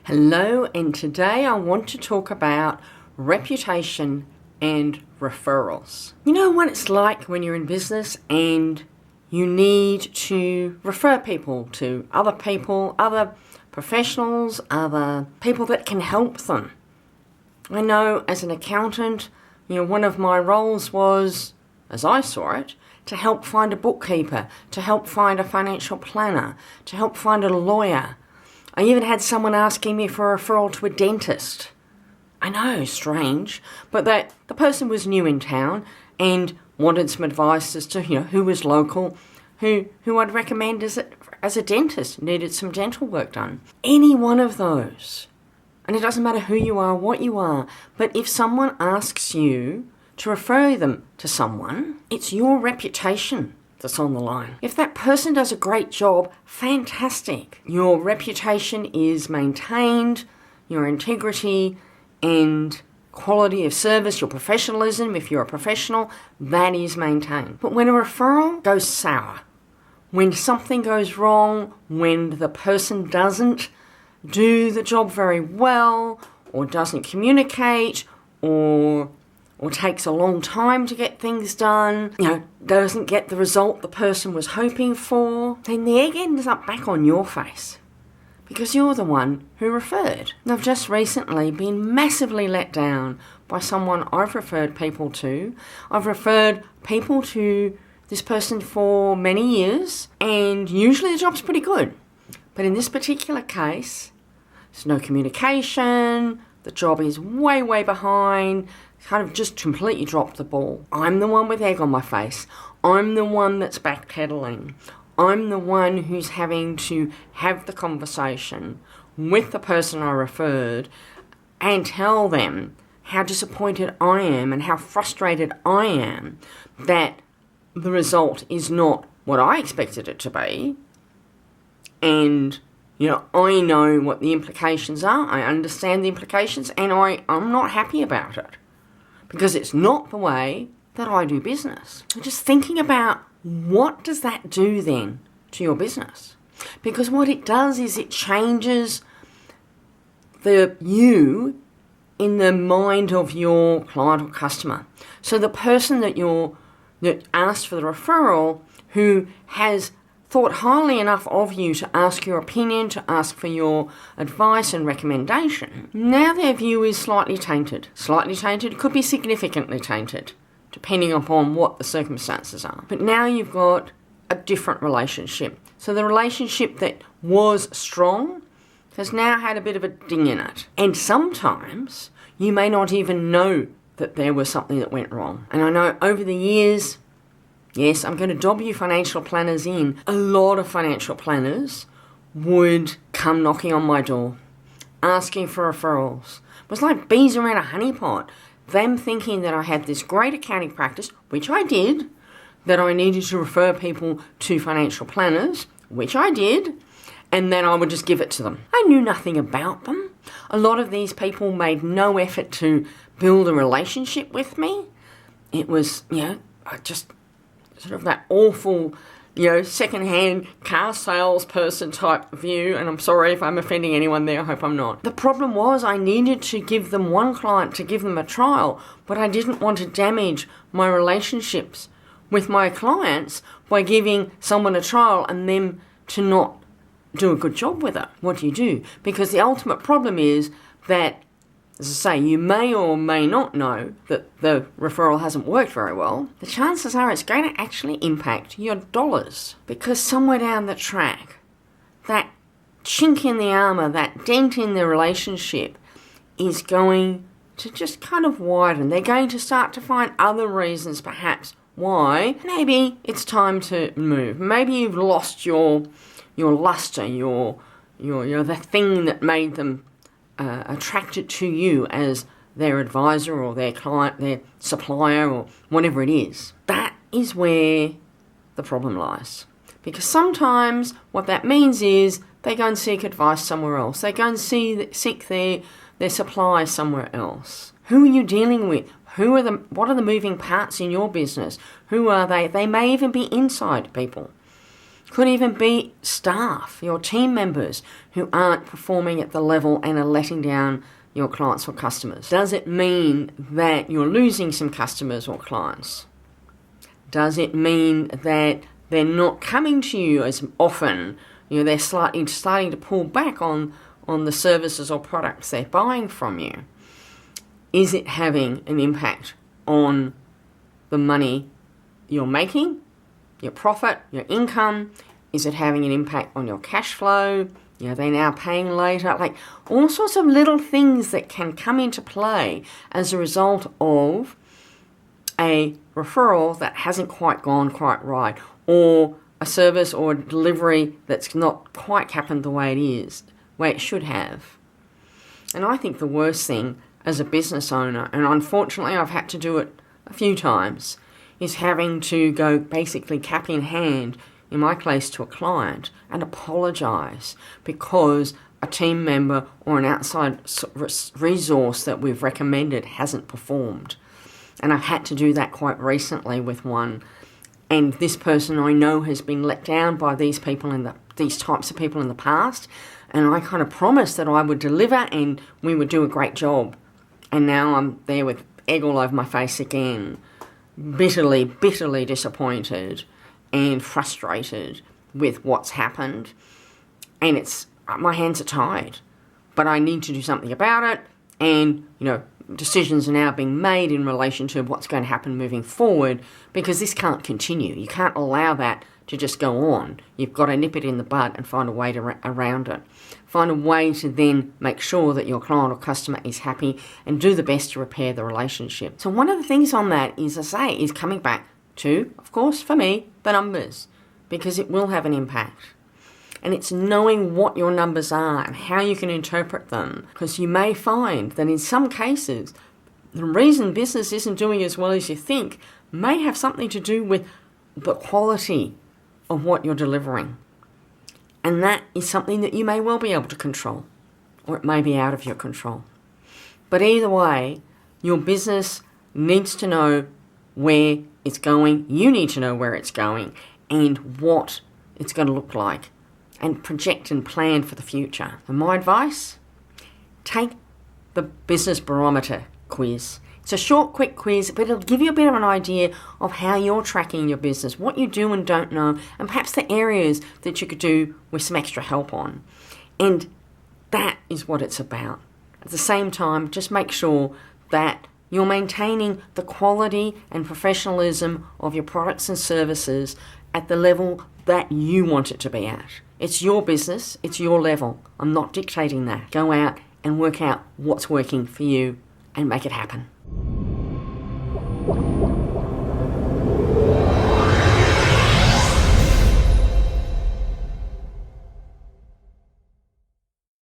Hello, and today I want to talk about reputation and referrals. You know what it's like when you're in business and you need to refer people to other people, other professionals, other people that can help them. I know as an accountant, one of my roles was, as I saw it, to help find a bookkeeper, to help find a financial planner, to help find a lawyer. I even had someone asking me for a referral to a dentist. I know, strange, but the person was new in town and wanted some advice as to who was local, who I'd recommend as a dentist, needed some dental work done. Any one of those. And it doesn't matter who you are, what you are, but if someone asks you to refer them to someone, it's your reputation that's on the line. If that person does a great job, fantastic. Your reputation is maintained, your integrity and quality of service, your professionalism, if you're a professional, that is maintained. But when a referral goes sour, when something goes wrong, when the person doesn't do the job very well, or doesn't communicate, or takes a long time to get things done, doesn't get the result the person was hoping for, then the egg ends up back on your face because you're the one who referred. And I've just recently been massively let down by someone I've referred people to. I've referred people to this person for many years, and usually the job's pretty good. But in this particular case, there's no communication, the job is way, way behind, kind of just completely dropped the ball. I'm the one with egg on my face. I'm the one that's backpedaling. I'm the one who's having to have the conversation with the person I referred and tell them how disappointed I am and how frustrated I am that the result is not what I expected it to be. And I know what the implications are. I understand the implications, and I'm not happy about it because it's not the way that I do business. So just thinking about what does that do then to your business? Because what it does is it changes you in the mind of your client or customer. So the person that asked for the referral, who has thought highly enough of you to ask your opinion, to ask for your advice and recommendation, now their view is slightly tainted. Slightly tainted, could be significantly tainted, depending upon what the circumstances are. But now you've got a different relationship. So the relationship that was strong has now had a bit of a ding in it. And sometimes you may not even know that there was something that went wrong. And I know over the years, yes, I'm going to dob you financial planners in. A lot of financial planners would come knocking on my door, asking for referrals. It was like bees around a honeypot. Them thinking that I had this great accounting practice, which I did, that I needed to refer people to financial planners, which I did, and then I would just give it to them. I knew nothing about them. A lot of these people made no effort to build a relationship with me. It was, just sort of that awful, second-hand car salesperson type view, and I'm sorry if I'm offending anyone there, I hope I'm not. The problem was I needed to give them one client to give them a trial, but I didn't want to damage my relationships with my clients by giving someone a trial and them to not do a good job with it. What do? Because the ultimate problem is that, as I say, you may or may not know that the referral hasn't worked very well. The chances are it's going to actually impact your dollars, because somewhere down the track, that chink in the armour, that dent in the relationship is going to just kind of widen. They're going to start to find other reasons perhaps why maybe it's time to move. Maybe you've lost your luster, the thing that made them attracted to you as their advisor or their client, their supplier, or whatever it is. That is where the problem lies. Because sometimes what that means is they go and seek advice somewhere else. They go and seek their supply somewhere else. Who are you dealing with? What are the moving parts in your business? Who are they? They may even be inside people. Could even be staff, your team members who aren't performing at the level and are letting down your clients or customers. Does it mean that you're losing some customers or clients? Does it mean that they're not coming to you as often? They're starting to pull back on the services or products they're buying from you. Is it having an impact on the money you're making, your profit, your income? Is it having an impact on your cash flow? They're now paying later. Like all sorts of little things that can come into play as a result of a referral that hasn't quite gone quite right, or a service or a delivery that's not quite happened the way it should have. And I think the worst thing as a business owner, and unfortunately I've had to do it a few times, is having to go basically cap in hand, in my case to a client, and apologise because a team member or an outside resource that we've recommended hasn't performed. And I've had to do that quite recently with one. And this person I know has been let down by these types of people in the past. And I kind of promised that I would deliver and we would do a great job. And now I'm there with egg all over my face again, bitterly disappointed and frustrated with what's happened. And my hands are tied. But I need to do something about it. And, decisions are now being made in relation to what's going to happen moving forward, because this can't continue. You can't allow that to just go on. You've got to nip it in the bud and find a way around it. Find a way to then make sure that your client or customer is happy and do the best to repair the relationship. So one of the things on that is coming back to, of course, for me, the numbers, because it will have an impact. And it's knowing what your numbers are and how you can interpret them. Because you may find that in some cases, the reason business isn't doing as well as you think may have something to do with the quality of what you're delivering. And that is something that you may well be able to control, or it may be out of your control. But either way, your business needs to know where it's going. You need to know where it's going and what it's going to look like, and project and plan for the future. And my advice, take the Business Barometer quiz. It's a short, quick quiz, but it'll give you a bit of an idea of how you're tracking your business, what you do and don't know, and perhaps the areas that you could do with some extra help on. And that is what it's about. At the same time, just make sure that you're maintaining the quality and professionalism of your products and services at the level that you want it to be at. It's your business, it's your level. I'm not dictating that. Go out and work out what's working for you and make it happen.